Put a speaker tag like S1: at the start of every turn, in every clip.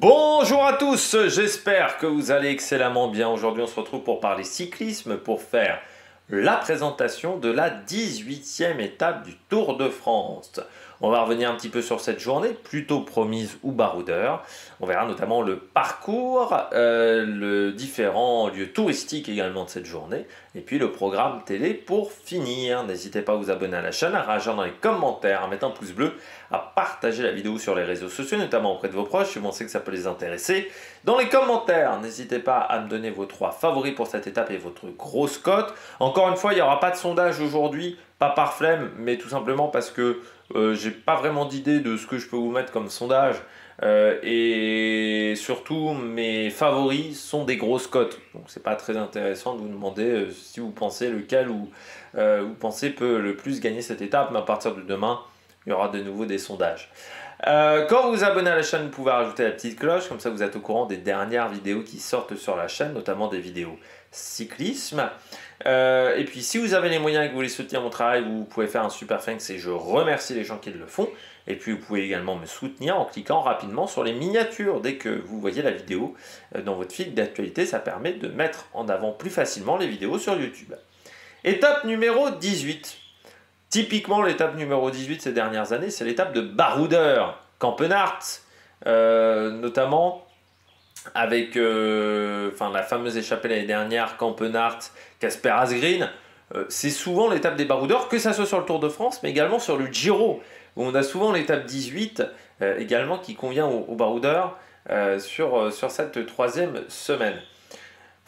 S1: Bonjour à tous, j'espère que vous allez excellemment bien. Aujourd'hui on se retrouve pour parler cyclisme, pour faire la présentation de la 18e étape du Tour de France. On va revenir un petit peu sur cette journée, plutôt promise ou baroudeur. On verra notamment le parcours, les différents lieux touristiques également de cette journée, et puis le programme télé pour finir. N'hésitez pas à vous abonner à la chaîne, à réagir dans les commentaires, à mettre un pouce bleu, à partager la vidéo sur les réseaux sociaux, notamment auprès de vos proches, si vous pensez que ça peut les intéresser. Dans les commentaires, n'hésitez pas à me donner vos 3 favoris pour cette étape et votre grosse cote. Encore une fois, il n'y aura pas de sondage aujourd'hui, pas par flemme, mais tout simplement parce que j'ai pas vraiment d'idée de ce que je peux vous mettre comme sondage. Et surtout, mes favoris sont des grosses cotes. Donc c'est pas très intéressant de vous demander si vous pensez lequel vous pensez peut le plus gagner cette étape, mais à partir de demain, il y aura de nouveau des sondages. Quand vous vous abonnez à la chaîne, vous pouvez rajouter la petite cloche, comme ça vous êtes au courant des dernières vidéos qui sortent sur la chaîne, notamment des vidéos cyclisme. Et puis si vous avez les moyens et que vous voulez soutenir mon travail, vous pouvez faire un super thanks et je remercie les gens qui le font. Et puis vous pouvez également me soutenir en cliquant rapidement sur les miniatures dès que vous voyez la vidéo dans votre fil d'actualité. Ça permet de mettre en avant plus facilement les vidéos sur YouTube. Étape numéro 18. Typiquement, l'étape numéro 18 ces dernières années, c'est l'étape de baroudeur, Campenart, notamment avec la fameuse échappée l'année dernière, Campenart, Casper Asgreen. C'est souvent l'étape des baroudeurs, que ça soit sur le Tour de France, mais également sur le Giro, où on a souvent l'étape 18 également qui convient aux baroudeurs sur cette troisième semaine.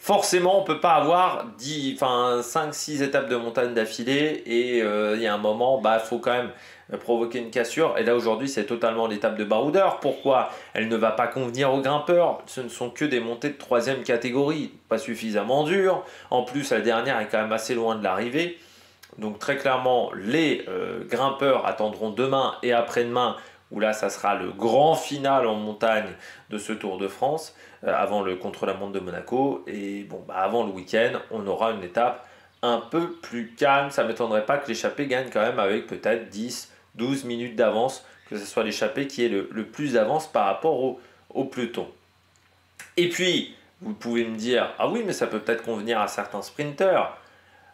S1: Forcément, on ne peut pas avoir 5-6 étapes de montagne d'affilée et il y a un moment, il faut quand même provoquer une cassure. Et là, aujourd'hui, c'est totalement l'étape de baroudeur. Pourquoi? Elle ne va pas convenir aux grimpeurs. Ce ne sont que des montées de troisième catégorie, pas suffisamment dures. En plus, la dernière est quand même assez loin de l'arrivée. Donc très clairement, les grimpeurs attendront demain et après-demain, où là, ça sera le grand final en montagne de ce Tour de France, avant le contre-la-montre de Monaco. Et bon, avant le week-end, on aura une étape un peu plus calme. Ça ne m'étonnerait pas que l'échappée gagne quand même avec peut-être 10-12 minutes d'avance, que ce soit l'échappée qui ait le plus d'avance par rapport au peloton. Et puis, vous pouvez me dire, ah oui, mais ça peut peut-être convenir à certains sprinteurs.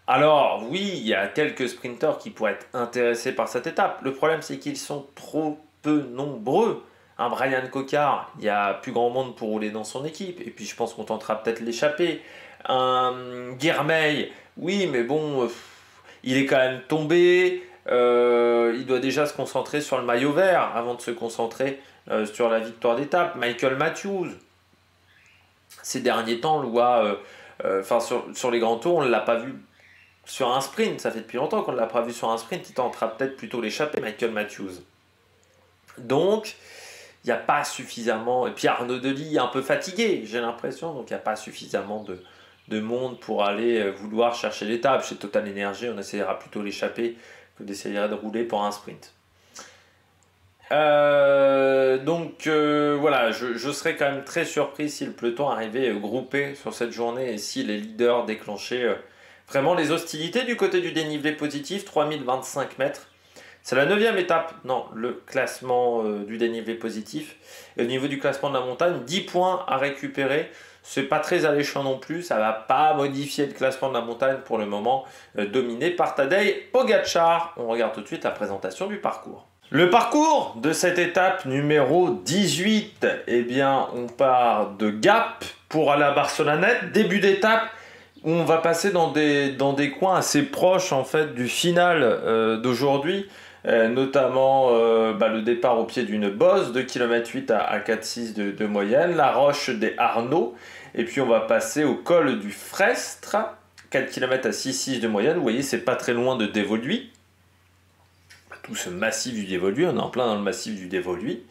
S1: Alors oui, il y a quelques sprinteurs qui pourraient être intéressés par cette étape. Le problème, c'est qu'ils sont trop peu nombreux. Un Brian Cocard, il n'y a plus grand monde pour rouler dans son équipe. Et puis je pense qu'on tentera peut-être l'échapper. Un Guermeil, oui, mais bon, il est quand même tombé. Il doit déjà se concentrer sur le maillot vert avant de se concentrer sur la victoire d'étape. Michael Matthews, ces derniers temps, on le voit, sur les grands tours, on ne l'a pas vu sur un sprint. Ça fait depuis longtemps qu'on ne l'a pas vu sur un sprint. Il tentera peut-être plutôt l'échapper, Michael Matthews. Donc, il n'y a pas suffisamment... Et puis Arnaud Delis est un peu fatigué, j'ai l'impression. Donc, il n'y a pas suffisamment de monde pour aller vouloir chercher l'étape. Chez Total Energy, on essaiera plutôt l'échapper que d'essayer de rouler pour un sprint. Voilà, je serais quand même très surpris si le peloton arrivait groupé sur cette journée et si les leaders déclenchaient vraiment les hostilités du côté du dénivelé positif, 3025 mètres. C'est la 9e étape dans le classement du dénivelé positif. Et au niveau du classement de la montagne, 10 points à récupérer. C'est pas très alléchant non plus. Ça ne va pas modifier le classement de la montagne pour le moment, dominé par Tadej Pogačar. On regarde tout de suite la présentation du parcours. Le parcours de cette étape numéro 18, eh bien, on part de Gap pour aller à Barcelonnette. Début d'étape, où on va passer dans des coins assez proches en fait du final d'aujourd'hui. Notamment le départ au pied d'une bosse, 2,8 km à 4,6 de moyenne, la roche des Arnaud, et puis on va passer au col du Frestre, 4 km à 6,6 de moyenne. Vous voyez, c'est pas très loin de Dévoluy. Tout ce massif du Dévoluy, on est en plein dans le massif du Dévoluy.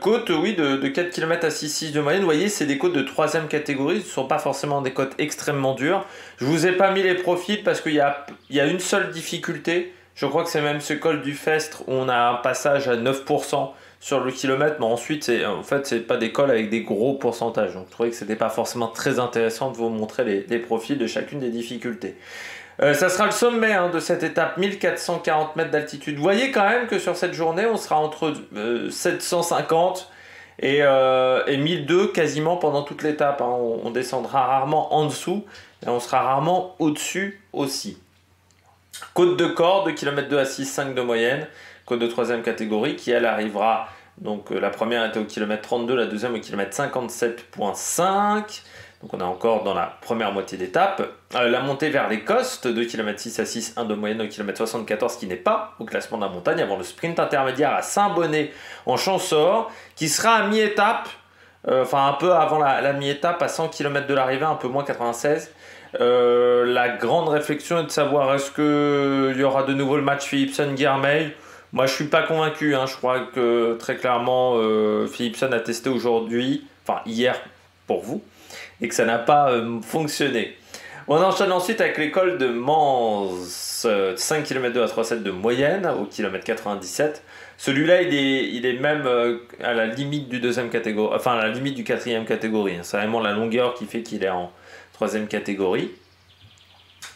S1: Côte, oui, de 4 km à 6,6 de moyenne. Vous voyez, c'est des côtes de 3e catégorie. Ce ne sont pas forcément des côtes extrêmement dures. Je ne vous ai pas mis les profils parce qu'il y a une seule difficulté. Je crois que c'est même ce col du Festre où on a un passage à 9% sur le kilomètre. Mais ensuite, c'est pas des cols avec des gros pourcentages. Donc, je trouvais que ce n'était pas forcément très intéressant de vous montrer les profils de chacune des difficultés. Ça sera le sommet de cette étape, 1440 mètres d'altitude. Vous voyez quand même que sur cette journée, on sera entre 750 et 1002 quasiment pendant toute l'étape. Hein. On descendra rarement en dessous et on sera rarement au-dessus aussi. Côte de Corps, 2 km 2 à 6,5 de moyenne. Côte de troisième catégorie qui elle arrivera, donc la première était au kilomètre 32, la deuxième au kilomètre 57,5. Donc on est encore dans la première moitié d'étape. La montée vers les Costes, 2 km 6 à 6, 1 de moyenne au kilomètre 74, qui n'est pas au classement de la montagne, avant le sprint intermédiaire à Saint-Bonnet en Champsaur, qui sera à mi-étape, enfin un peu avant la mi-étape, à 100 km de l'arrivée, un peu moins 96. La grande réflexion est de savoir est-ce qu'il y aura de nouveau le match Philipsen-Guermeil. Moi je suis pas convaincu, hein. Je crois que très clairement Philipsen a testé aujourd'hui, enfin hier pour vous, et que ça n'a pas fonctionné. On enchaîne ensuite avec l'école de Mans, 5 km 2 à 3,7 de moyenne au kilomètre 97. Celui-là, il est même à la limite du deuxième catégorie, enfin à la limite du quatrième catégorie. C'est vraiment la longueur qui fait qu'il est en troisième catégorie.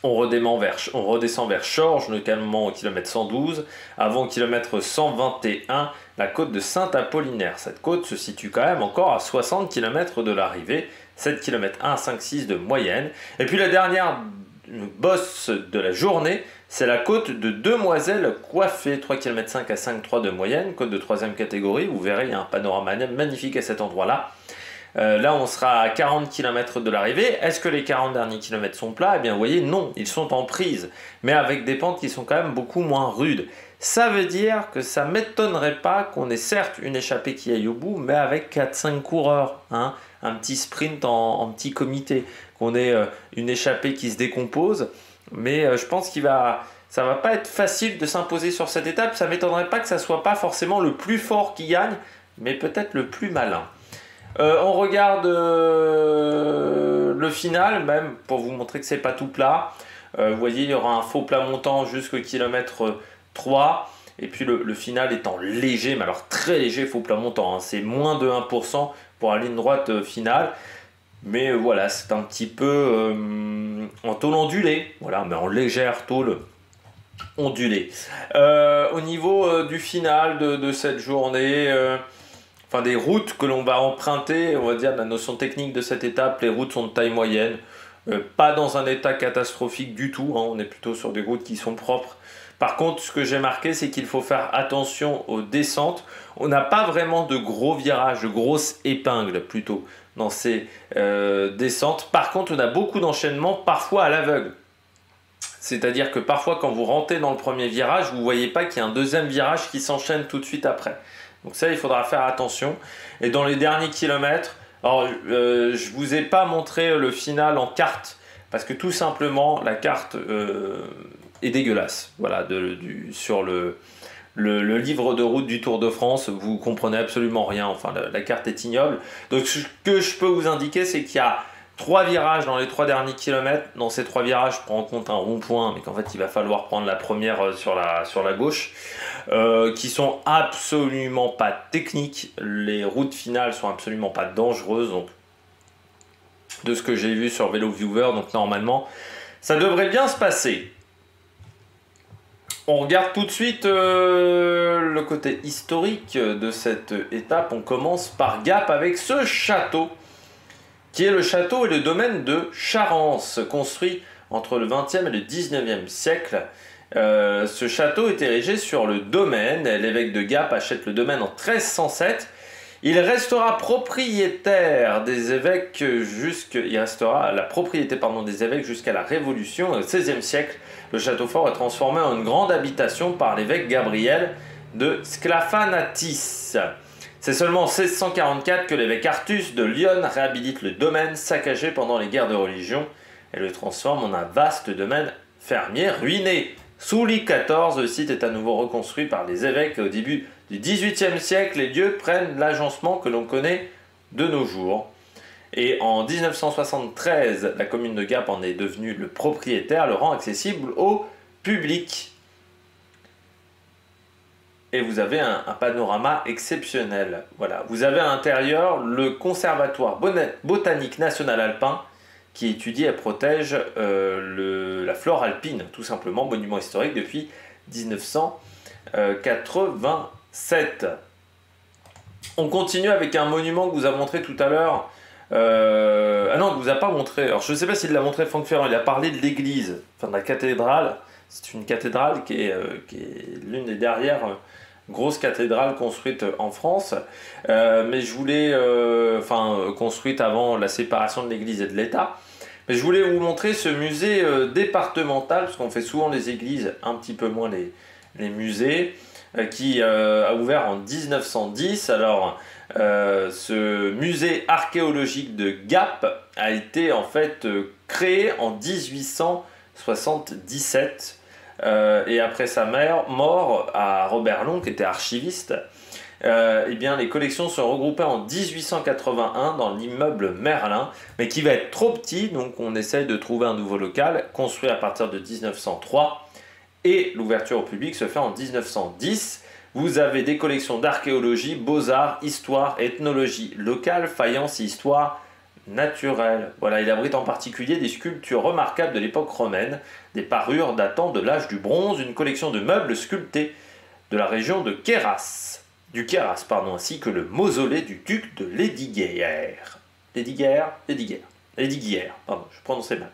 S1: On redescend vers Chorges, notamment au kilomètre 112, avant au kilomètre 121, la côte de Saint-Apollinaire. Cette côte se situe quand même encore à 60 km de l'arrivée, 7 km 1,56 de moyenne. Et puis la dernière bosse de la journée, c'est la côte de Demoiselle Coiffée, 3 km 5 à 5,3 de moyenne, côte de troisième catégorie. Vous verrez, il y a un panorama magnifique à cet endroit-là. Là, on sera à 40 km de l'arrivée. Est-ce que les 40 derniers kilomètres sont plats? Eh bien, vous voyez, non, ils sont en prise, mais avec des pentes qui sont quand même beaucoup moins rudes. Ça veut dire que ça ne m'étonnerait pas qu'on ait certes une échappée qui aille au bout, mais avec 4-5 coureurs, hein, un petit sprint en petit comité, qu'on ait une échappée qui se décompose. Mais je pense ça va pas être facile de s'imposer sur cette étape. Ça ne m'étonnerait pas que ça soit pas forcément le plus fort qui gagne, mais peut-être le plus malin. On regarde le final, même pour vous montrer que c'est pas tout plat. Vous voyez, il y aura un faux plat montant jusqu'au kilomètre 3. Et puis le final étant léger, mais alors très léger faux plat montant. Hein. C'est moins de 1% pour la ligne droite finale. Mais voilà, c'est un petit peu en tôle ondulée. Voilà, mais en légère tôle ondulée. Au niveau du final de cette journée... Enfin, des routes que l'on va emprunter, on va dire la notion technique de cette étape, les routes sont de taille moyenne, pas dans un état catastrophique du tout, hein, on est plutôt sur des routes qui sont propres. Par contre, ce que j'ai marqué, c'est qu'il faut faire attention aux descentes. On n'a pas vraiment de gros virages, de grosses épingles plutôt dans ces descentes. Par contre, on a beaucoup d'enchaînements, parfois à l'aveugle. C'est-à-dire que parfois, quand vous rentrez dans le premier virage, vous ne voyez pas qu'il y a un deuxième virage qui s'enchaîne tout de suite après. Donc ça, il faudra faire attention. Et dans les derniers kilomètres, alors je vous ai pas montré le final en carte, parce que tout simplement, la carte est dégueulasse. Voilà, sur le livre de route du Tour de France, vous comprenez absolument rien. Enfin, la carte est ignoble. Donc ce que je peux vous indiquer, c'est qu'il y a 3 virages dans les 3 derniers kilomètres. Dans ces 3 virages, je prends en compte un rond-point, mais qu'en fait, il va falloir prendre la première sur la gauche, qui sont absolument pas techniques. Les routes finales sont absolument pas dangereuses, donc, de ce que j'ai vu sur Vélo Viewer, donc normalement, ça devrait bien se passer. On regarde tout de suite le côté historique de cette étape. On commence par Gap avec ce château, qui est le château et le domaine de Charance, construit entre le 20e et le 19e siècle. Ce château est érigé sur le domaine. L'évêque de Gap achète le domaine en 1307. Il restera propriétaire des évêques des évêques jusqu'à la Révolution. Au XVIe siècle, le château fort est transformé en une grande habitation par l'évêque Gabriel de Sclafanatis. C'est seulement en 1644 que l'évêque Artus de Lyon réhabilite le domaine saccagé pendant les guerres de religion et le transforme en un vaste domaine fermier ruiné. Sous Louis XIV, le site est à nouveau reconstruit par les évêques et au début du XVIIIe siècle, les lieux prennent l'agencement que l'on connaît de nos jours. Et en 1973, la commune de Gap en est devenue le propriétaire, le rend accessible au public. Et vous avez un panorama exceptionnel. Voilà. Vous avez à l'intérieur le Conservatoire botanique national alpin qui étudie et protège la flore alpine, tout simplement, monument historique depuis 1987. On continue avec un monument que vous a montré tout à l'heure. Ah non, il vous a pas montré. Alors je ne sais pas s'il l'a montré Franck Ferrand. Il a parlé de l'église, enfin de la cathédrale. C'est une cathédrale qui est l'une des dernières grosses cathédrales construites en France. Mais je voulais, construite avant la séparation de l'église et de l'État. Mais je voulais vous montrer ce musée départemental, parce qu'on fait souvent les églises, un petit peu moins les musées, qui a ouvert en 1910. Alors, ce musée archéologique de Gap a été en fait créé en 1877 et après sa mort à Robert Long, qui était archiviste. Eh bien, les collections sont regroupées en 1881 dans l'immeuble Merlin, mais qui va être trop petit, donc on essaye de trouver un nouveau local, construit à partir de 1903, et l'ouverture au public se fait en 1910. Vous avez des collections d'archéologie, beaux-arts, histoire, ethnologie locale, faïence et histoire naturelle. Voilà, il abrite en particulier des sculptures remarquables de l'époque romaine, des parures datant de l'âge du bronze, une collection de meubles sculptés de la région de Queyras, ainsi que le mausolée du duc de Lesdiguières. Lesdiguières, pardon, je prononçais mal.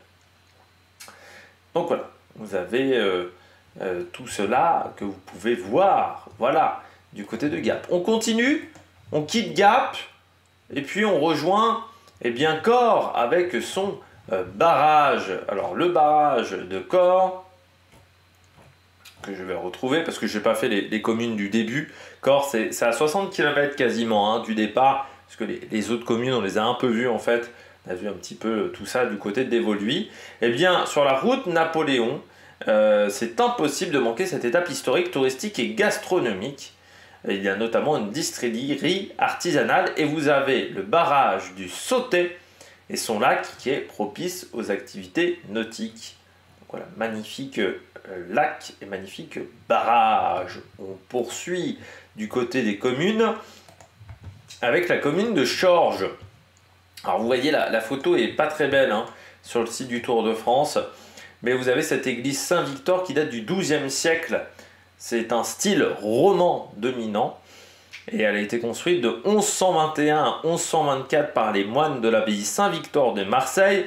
S1: Donc voilà, vous avez tout cela que vous pouvez voir, voilà, du côté de Gap. On continue, on quitte Gap, et puis on rejoint, eh bien, Corps avec son barrage. Alors le barrage de Corps, que je vais retrouver parce que je n'ai pas fait les communes du début. Corps, c'est à 60 km quasiment du départ, parce que les autres communes, on les a un peu vues en fait. On a vu un petit peu tout ça du côté d'Évoluy. Eh bien, sur la route Napoléon, c'est impossible de manquer cette étape historique, touristique et gastronomique. Il y a notamment une distillerie artisanale et vous avez le barrage du Sautet et son lac qui est propice aux activités nautiques. Donc voilà, magnifique lac et magnifique barrage. On poursuit du côté des communes avec la commune de Chorges. Alors vous voyez, la photo est pas très belle sur le site du Tour de France, mais vous avez cette église Saint-Victor qui date du XIIe siècle. C'est un style roman dominant et elle a été construite de 1121 à 1124 par les moines de l'abbaye Saint-Victor de Marseille.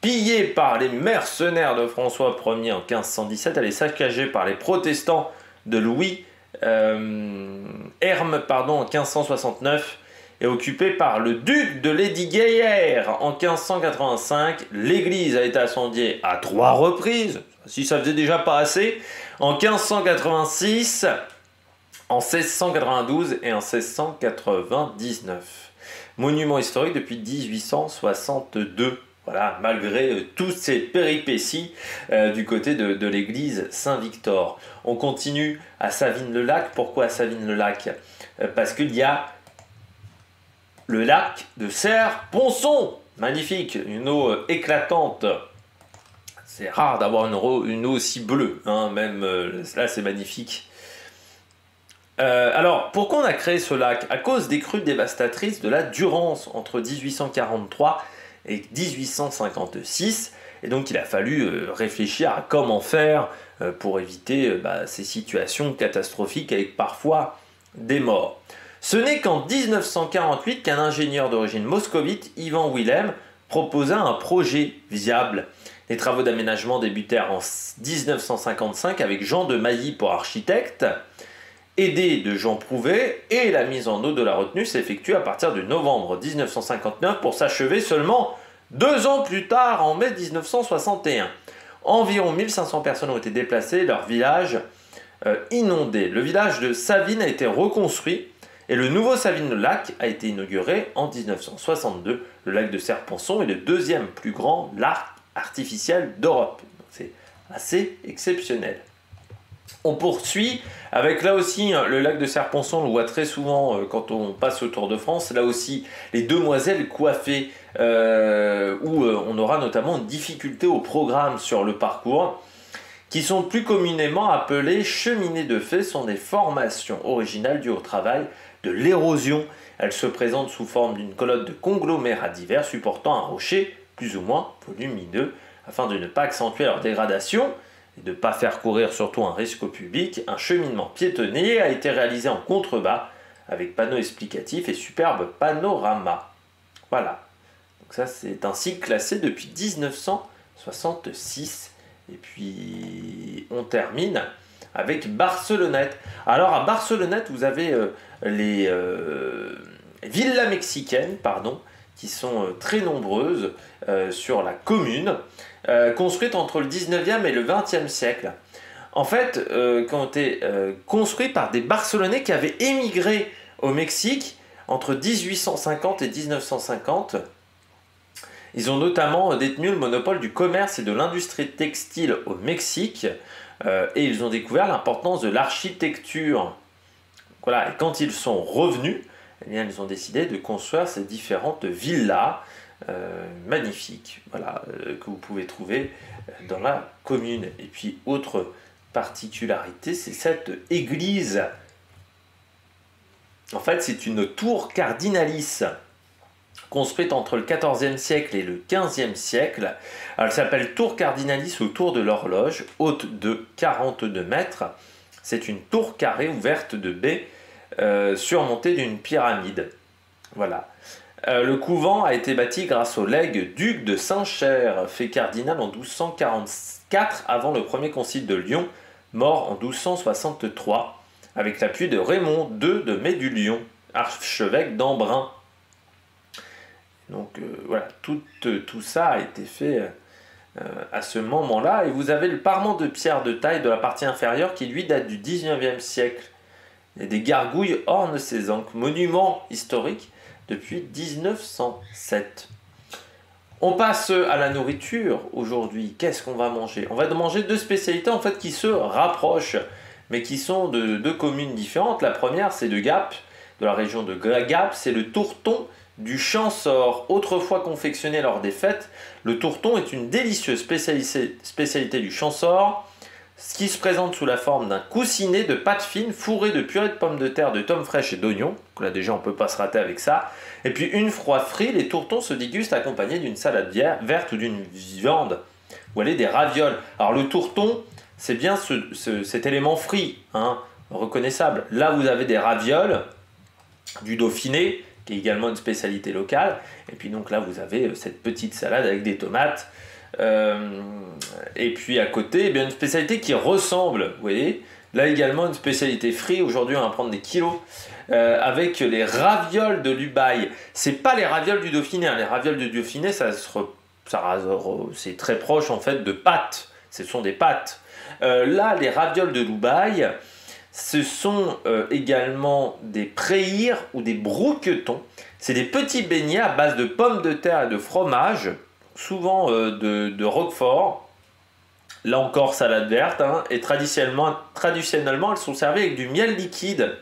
S1: Pillée par les mercenaires de François Ier en 1517, elle est saccagée par les protestants de Louis Herme en 1569 et occupée par le duc de Lesdiguières en 1585. L'église a été incendiée à 3 reprises, si ça faisait déjà pas assez, en 1586, en 1692 et en 1699. Monument historique depuis 1862. Voilà, malgré toutes ces péripéties du côté de l'église Saint-Victor. On continue à Savines-le-Lac. Pourquoi à Savines-le-Lac? Parce qu'il y a le lac de Serre-Ponçon. Magnifique, une eau éclatante. C'est rare d'avoir une eau aussi bleue, même là c'est magnifique. Alors, pourquoi on a créé ce lac? À cause des crues dévastatrices de la Durance entre 1843 et 1856, et donc il a fallu réfléchir à comment faire pour éviter ces situations catastrophiques avec parfois des morts. Ce n'est qu'en 1948 qu'un ingénieur d'origine moscovite, Ivan Willem, proposa un projet viable. Les travaux d'aménagement débutèrent en 1955 avec Jean de Mailly pour architecte, aidé de Jean Prouvé, et la mise en eau de la retenue s'effectue à partir de novembre 1959 pour s'achever seulement 2 ans plus tard, en mai 1961. Environ 1500 personnes ont été déplacées, leur village inondé. Le village de Savines a été reconstruit et le nouveau Savines-le-Lac a été inauguré en 1962. Le lac de Serre-Ponçon est le 2e plus grand lac artificiel d'Europe. C'est assez exceptionnel. On poursuit avec là aussi le lac de Serre-Ponçon, on le voit très souvent quand on passe au Tour de France. Là aussi, les demoiselles coiffées, où on aura notamment une difficulté au programme sur le parcours, qui sont plus communément appelées cheminées de fées, sont des formations originales dues au travail de l'érosion. Elles se présentent sous forme d'une colonne de conglomérats divers supportant un rocher plus ou moins volumineux. Afin de ne pas accentuer leur dégradation et de ne pas faire courir surtout un risque au public, un cheminement piétonnier a été réalisé en contrebas avec panneaux explicatifs et superbe panorama. Voilà. Donc ça, c'est un site classé depuis 1966. Et puis, on termine avec Barcelonnette. Alors, à Barcelonnette, vous avez les villas mexicaines, pardon, qui sont très nombreuses sur la commune, construites entre le 19e et le 20e siècle. En fait, qui ont été construites par des Barcelonais qui avaient émigré au Mexique entre 1850 et 1950. Ils ont notamment détenu le monopole du commerce et de l'industrie textile au Mexique et ils ont découvert l'importance de l'architecture. Voilà, et quand ils sont revenus, eh bien, ils ont décidé de construire ces différentes villas magnifiques, voilà, que vous pouvez trouver dans la commune. Et puis, autre particularité, c'est cette église. En fait, c'est une tour cardinalice construite entre le XIVe siècle et le XVe siècle. Elle s'appelle tour cardinalice ou tour de l'horloge, haute de 42 mètres. C'est une tour carrée ouverte de baies surmontée d'une pyramide. Voilà. Le couvent a été bâti grâce au legs duc de Saint-Cher, fait cardinal en 1244 avant le premier concile de Lyon, mort en 1263, avec l'appui de Raymond II de Médulion, archevêque d'Embrun. Donc voilà, tout ça a été fait à ce moment-là. Et vous avez le parement de pierre de taille de la partie inférieure qui lui date du 19e siècle. Et des gargouilles ornent ses ancres, monument historique depuis 1907. On passe à la nourriture aujourd'hui. Qu'est-ce qu'on va manger? On va manger deux spécialités en fait qui se rapprochent, mais qui sont de deux communes différentes. La première, c'est de Gap, de la région de Gap, c'est le tourton du Champsaur. Autrefois confectionné lors des fêtes, le tourton est une délicieuse spécialité du Champsaur, ce qui se présente sous la forme d'un coussinet de pâte fine fourré de purée de pommes de terre, de tomes fraîches et d'oignons. Là déjà on peut pas se rater avec ça. Et puis une fois frits, les tourtons se dégustent accompagnés d'une salade verte ou d'une viande, ou allez des ravioles. Alors le tourton, c'est bien cet élément frit, hein, reconnaissable. Là vous avez des ravioles, du Dauphiné, qui est également une spécialité locale. Et puis donc là, vous avez cette petite salade avec des tomates. Et puis à côté, eh bien, une spécialité qui ressemble, vous voyez, là également une spécialité frite. Aujourd'hui, on va prendre des kilos avec les ravioles de Lubaï. C'est pas les ravioles du Dauphiné. Hein. Les ravioles du Dauphiné, c'est très proche en fait de pâtes. Ce sont des pâtes. Là, les ravioles de Lubaï, ce sont également des préhires ou des brouquetons. C'est des petits beignets à base de pommes de terre et de fromage, souvent de roquefort. Là encore, salade verte. Hein, et traditionnellement, elles sont servies avec du miel liquide,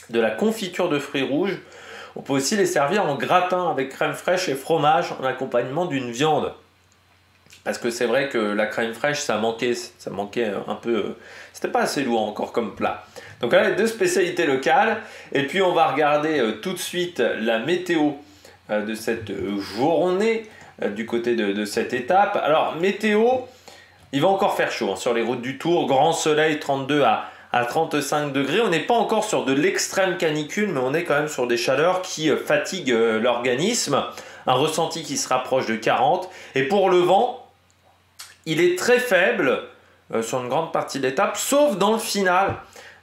S1: de la confiture de fruits rouges. On peut aussi les servir en gratin avec crème fraîche et fromage en accompagnement d'une viande. Parce que c'est vrai que la crème fraîche, ça manquait un peu. C'était pas assez lourd encore comme plat. Donc là, les deux spécialités locales. Et puis on va regarder tout de suite la météo de cette journée du côté de cette étape. Alors météo, il va encore faire chaud hein, sur les routes du Tour. Grand soleil, 32 à 35 degrés. On n'est pas encore sur de l'extrême canicule, mais on est quand même sur des chaleurs qui fatiguent l'organisme. Un ressenti qui se rapproche de 40. Et pour le vent, il est très faible sur une grande partie de l'étape, sauf dans le final,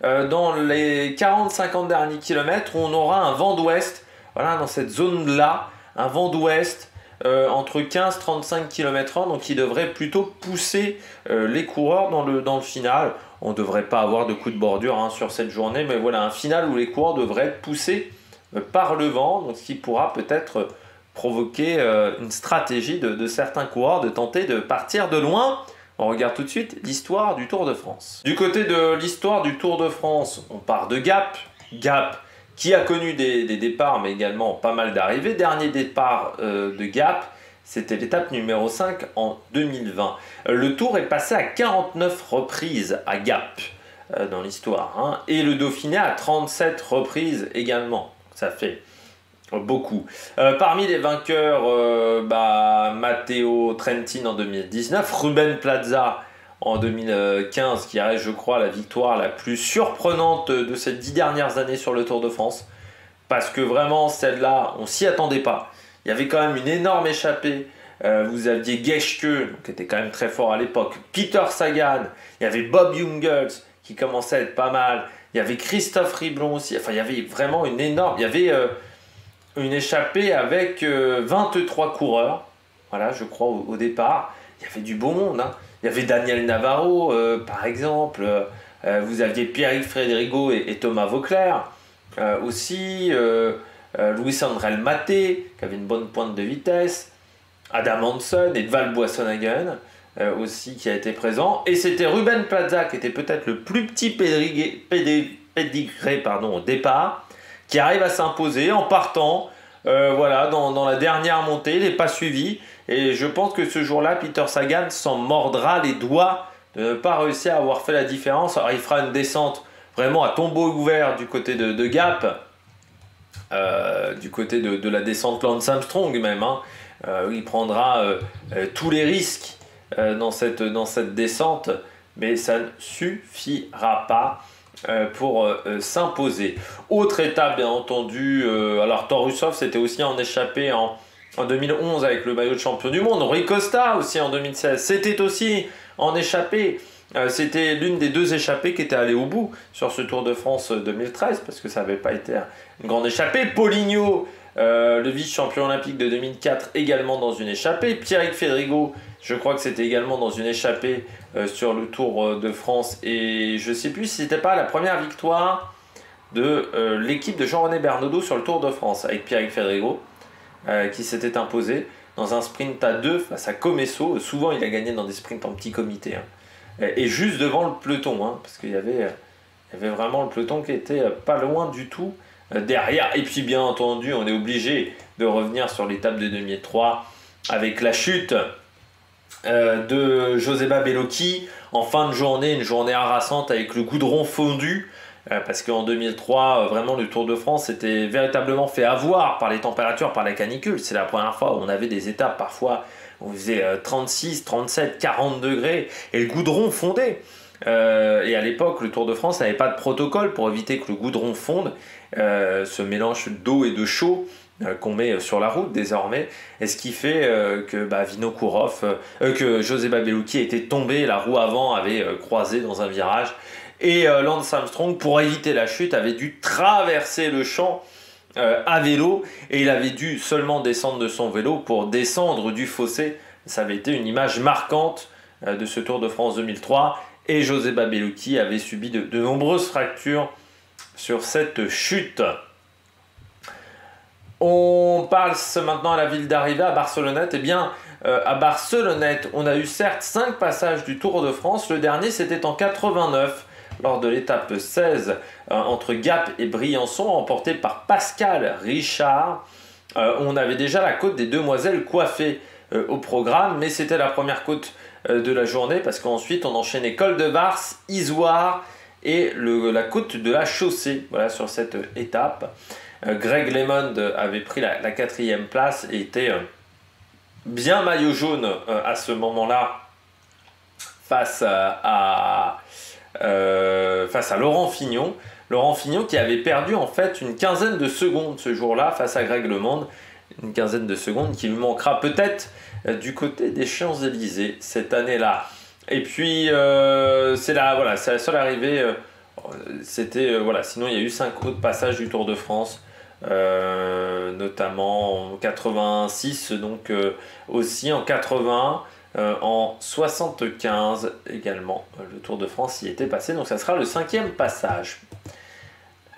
S1: dans les 40-50 derniers kilomètres, où on aura un vent d'ouest, voilà, dans cette zone-là, un vent d'ouest entre 15-35 km/h, donc qui devrait plutôt pousser les coureurs dans le final. On ne devrait pas avoir de coup de bordure hein, sur cette journée, mais voilà, un final où les coureurs devraient être poussés par le vent, donc ce qui pourra peut-être provoquer une stratégie de certains coureurs de tenter de partir de loin. On regarde tout de suite l'histoire du Tour de France. Du côté de l'histoire du Tour de France, on part de Gap. Gap qui a connu des départs mais également pas mal d'arrivées. Dernier départ de Gap, c'était l'étape numéro 5 en 2020. Le Tour est passé à 49 reprises à Gap dans l'histoire. Hein, et le Dauphiné à 37 reprises également. Ça fait beaucoup. Parmi les vainqueurs, Matteo Trentin en 2019, Ruben Plaza en 2015, qui reste, je crois, la victoire la plus surprenante de ces 10 dernières années sur le Tour de France. Parce que vraiment, celle-là, on s'y attendait pas. Il y avait quand même une énorme échappée. Vous aviez Geschke, qui était quand même très fort à l'époque. Peter Sagan. Il y avait Bob Jungels, qui commençait à être pas mal. Il y avait Christophe Riblon aussi. Enfin, il y avait vraiment une énorme... Il y avait une échappée avec 23 coureurs. Voilà, je crois, au départ. Il y avait du beau monde, hein. Il y avait Daniel Navarro, par exemple. Vous aviez Pierrick Frédérigo et Thomas Vauclair. Aussi, Louis-André Maté, qui avait une bonne pointe de vitesse. Adam Hansen et Val Boissonhagen, aussi, qui a été présent. Et c'était Ruben Plaza, qui était peut-être le plus petit pédigré au départ, qui arrive à s'imposer en partant voilà, dans la dernière montée. Il n'est pas suivi. Et je pense que ce jour-là, Peter Sagan s'en mordra les doigts de ne pas réussir à avoir fait la différence. Alors, il fera une descente vraiment à tombeau ouvert du côté de Gap, du côté de la descente Lance Armstrong même. Hein. Il prendra tous les risques dans cette descente, mais ça ne suffira pas pour s'imposer. Autre étape, bien entendu, alors Torusov, c'était aussi en échappée en 2011 avec le maillot de champion du monde. Rui Costa aussi en 2016, c'était aussi en échappée. C'était l'une des deux échappées qui était allée au bout sur ce Tour de France 2013, parce que ça n'avait pas été une grande échappée. Poligno, le vice-champion olympique de 2004, également dans une échappée. Pierrick Fedrigo, je crois que c'était également dans une échappée sur le Tour de France. Et je ne sais plus si c'était pas la première victoire de l'équipe de Jean-René Bernaudot sur le Tour de France, avec Pierrick Fedrigo, qui s'était imposé dans un sprint à 2 face à Comesso. Souvent, il a gagné dans des sprints en petit comité. Hein. Et juste devant le peloton, hein, parce qu'il y avait vraiment le peloton qui était pas loin du tout derrière. Et puis bien entendu, on est obligé de revenir sur l'étape de 2003 avec la chute de Joseba Bellocchi en fin de journée, une journée harassante avec le goudron fondu, parce qu'en 2003, vraiment le Tour de France s'était véritablement fait avoir par les températures, par la canicule. C'est la première fois où on avait des étapes parfois où on faisait 36, 37, 40 degrés et le goudron fondait. Et à l'époque, le Tour de France n'avait pas de protocole pour éviter que le goudron fonde, ce mélange d'eau et de chaud qu'on met sur la route désormais, et ce qui fait que Vinokourov, que Joseba Bellocchi était tombé, la roue avant avait croisé dans un virage, et Lance Armstrong, pour éviter la chute, avait dû traverser le champ à vélo, et il avait dû seulement descendre de son vélo pour descendre du fossé. Ça avait été une image marquante de ce Tour de France 2003, et Joseba Bellocchi avait subi de nombreuses fractures sur cette chute. On passe maintenant à la ville d'arrivée, à Barcelonnette. Eh bien, à Barcelonnette, on a eu certes 5 passages du Tour de France. Le dernier, c'était en 89, lors de l'étape 16, entre Gap et Briançon, remporté par Pascal Richard. On avait déjà la côte des Demoiselles coiffées au programme, mais c'était la première côte de la journée, parce qu'ensuite, on enchaînait Col de Vars, Isoire et la côte de la Chaussée, voilà, sur cette étape. Greg LeMond avait pris la 4e place et était bien maillot jaune à ce moment-là face à Laurent Fignon. Laurent Fignon qui avait perdu en fait une quinzaine de secondes ce jour-là face à Greg LeMond. Une quinzaine de secondes qui lui manquera peut-être du côté des Champs-Élysées cette année-là. Et puis c'est la seule arrivée. Sinon il y a eu 5 autres passages du Tour de France. Notamment en 86, donc aussi en 80, en 75 également, le Tour de France y était passé, donc ça sera le 5e passage.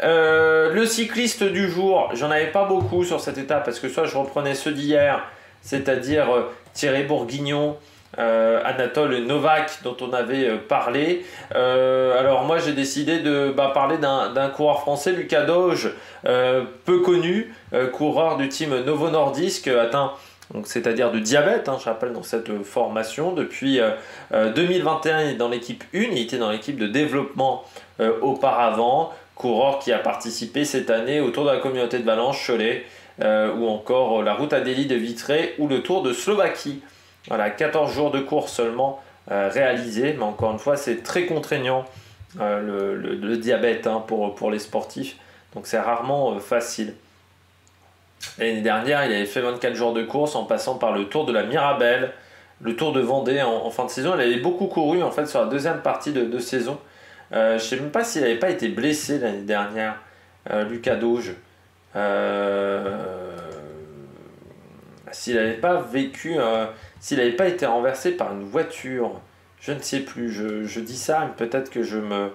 S1: Le cycliste du jour, j'en avais pas beaucoup sur cette étape parce que soit je reprenais ceux d'hier, c'est-à-dire Thierry Bourguignon, Anatole Novak dont on avait parlé. Alors moi j'ai décidé de parler d'un coureur français, Lucas Doge, peu connu, coureur du team Novo Nordisk, atteint c'est-à-dire de diabète, je rappelle, dans cette formation. Depuis 2021, il est dans l'équipe 1, il était dans l'équipe de développement auparavant, coureur qui a participé cette année au Tour de la Communauté de Valence, Cholet, ou encore la Route Adélie de Vitré ou le Tour de Slovaquie. Voilà, 14 jours de course seulement réaliser. Mais encore une fois, c'est très contraignant le diabète hein, pour les sportifs. Donc c'est rarement facile. L'année dernière, il avait fait 24 jours de course en passant par le Tour de la Mirabelle, le Tour de Vendée en fin de saison. Il avait beaucoup couru en fait sur la deuxième partie de saison. Je ne sais même pas s'il n'avait pas été blessé l'année dernière, Lucas Dauge. S'il n'avait pas vécu, s'il n'avait pas été renversé par une voiture. Je ne sais plus. Je dis ça, mais peut-être que je me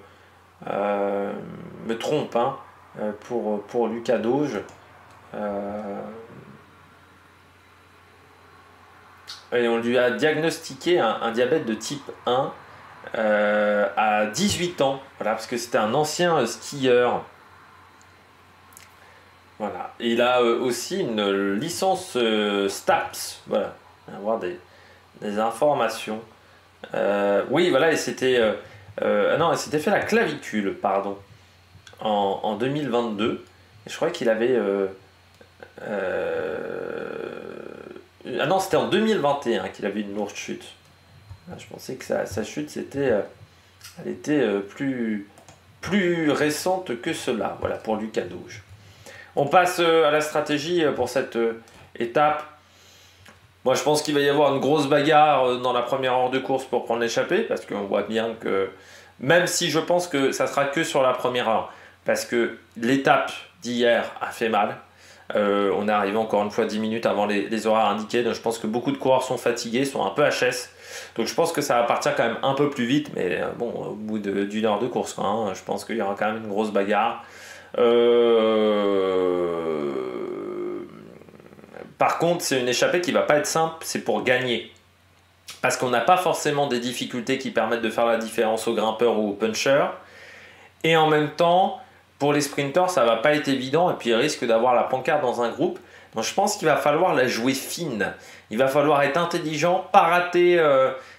S1: trompe hein, pour Lucas Dauge. Et on lui a diagnostiqué un diabète de type 1 à 18 ans, voilà, parce que c'était un ancien skieur. Voilà. Et il a aussi une licence STAPS, voilà, avoir des informations. Oui, voilà, il s'était non, il s'était fait la clavicule, pardon, en 2022. Et je crois qu'il avait ah non, c'était en 2021 qu'il avait une lourde chute. Je pensais que sa chute, elle était plus récente que cela. Voilà, pour Lucas Dauge. On passe à la stratégie pour cette étape. Moi, je pense qu'il va y avoir une grosse bagarre dans la première heure de course pour prendre l'échappée, parce qu'on voit bien que, même si je pense que ça sera que sur la première heure, parce que l'étape d'hier a fait mal. On est arrivé encore une fois 10 minutes avant les horaires indiqués, donc je pense que beaucoup de coureurs sont fatigués, sont un peu HS. Donc je pense que ça va partir quand même un peu plus vite, mais bon, au bout d'une heure de course, hein, je pense qu'il y aura quand même une grosse bagarre. Par contre, c'est une échappée qui va pas être simple, c'est pour gagner. Parce qu'on n'a pas forcément des difficultés qui permettent de faire la différence aux grimpeurs ou aux punchers. Et en même temps, pour les sprinters, ça va pas être évident et puis ils risquent d'avoir la pancarte dans un groupe. Donc je pense qu'il va falloir la jouer fine. Il va falloir être intelligent, pas rater.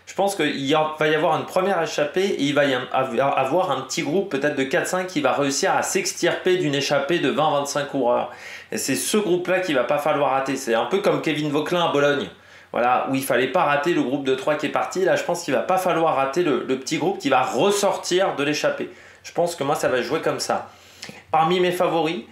S1: Je pense qu'il va y avoir une première échappée et il va y avoir un petit groupe peut-être de 4-5 qui va réussir à s'extirper d'une échappée de 20-25 coureurs. Et c'est ce groupe-là qu'il va pas falloir rater. C'est un peu comme Kevin Vauquelin à Bologne. Voilà, où il fallait pas rater le groupe de 3 qui est parti. Là, je pense qu'il va pas falloir rater le petit groupe qui va ressortir de l'échappée. Je pense que moi, ça va jouer comme ça. Parmi mes favoris,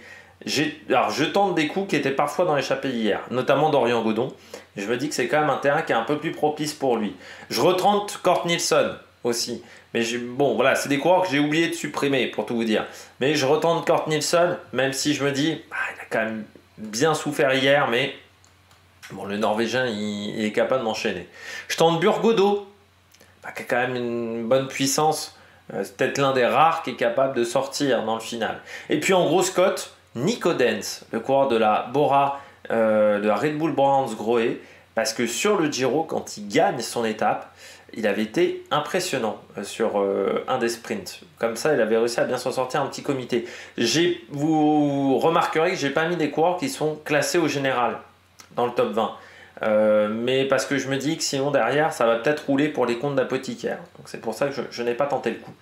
S1: alors je tente des coups qui étaient parfois dans l'échappée hier, notamment Dorian Godon. Je me dis que c'est quand même un terrain qui est un peu plus propice pour lui. Je retente Kort Nielsen aussi. Mais bon, voilà, c'est des coureurs que j'ai oublié de supprimer, pour tout vous dire. Mais je retente Kort Nielsen, même si je me dis, il a quand même bien souffert hier, mais bon, le Norvégien, il est capable d'enchaîner. Je tente Burgodo, qui a quand même une bonne puissance. C'est peut-être l'un des rares qui est capable de sortir dans le final. Et puis en grosse cote, Nico Denz, le coureur de la Bora, de la Red Bull Bora Hansgrohe, parce que sur le Giro, quand il gagne son étape, il avait été impressionnant sur un des sprints. Comme ça, il avait réussi à bien s'en sortir un petit comité. Vous remarquerez que j'ai pas mis des coureurs qui sont classés au général dans le top 20. Mais parce que je me dis que sinon derrière ça va peut-être rouler pour les comptes d'apothicaire. Donc c'est pour ça que je n'ai pas tenté le coup.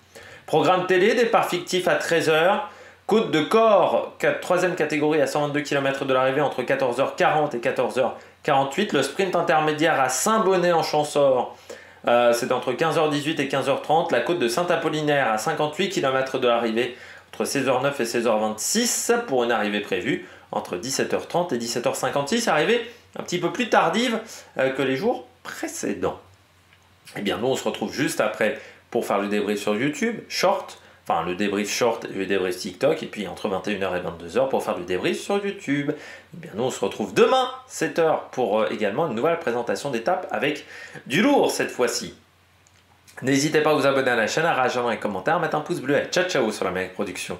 S1: Programme télé, départ fictif à 13h. Côte de Corps, 3ème catégorie à 122 km de l'arrivée entre 14h40 et 14h48. Le sprint intermédiaire à Saint-Bonnet en Champsaur, c'est entre 15h18 et 15h30. La côte de Saint-Apollinaire à 58 km de l'arrivée entre 16h09 et 16h26 pour une arrivée prévue entre 17h30 et 17h56. Arrivée un petit peu plus tardive que les jours précédents. Et bien nous on se retrouve juste après pour faire le débrief sur YouTube, short, enfin le débrief short et le débrief TikTok, et puis entre 21h et 22h pour faire le débrief sur YouTube. Et bien nous on se retrouve demain 7h pour également une nouvelle présentation d'étape avec du lourd cette fois-ci. N'hésitez pas à vous abonner à la chaîne, à réagir dans les commentaires, à mettre un pouce bleu et ciao ciao sur la Mec Production.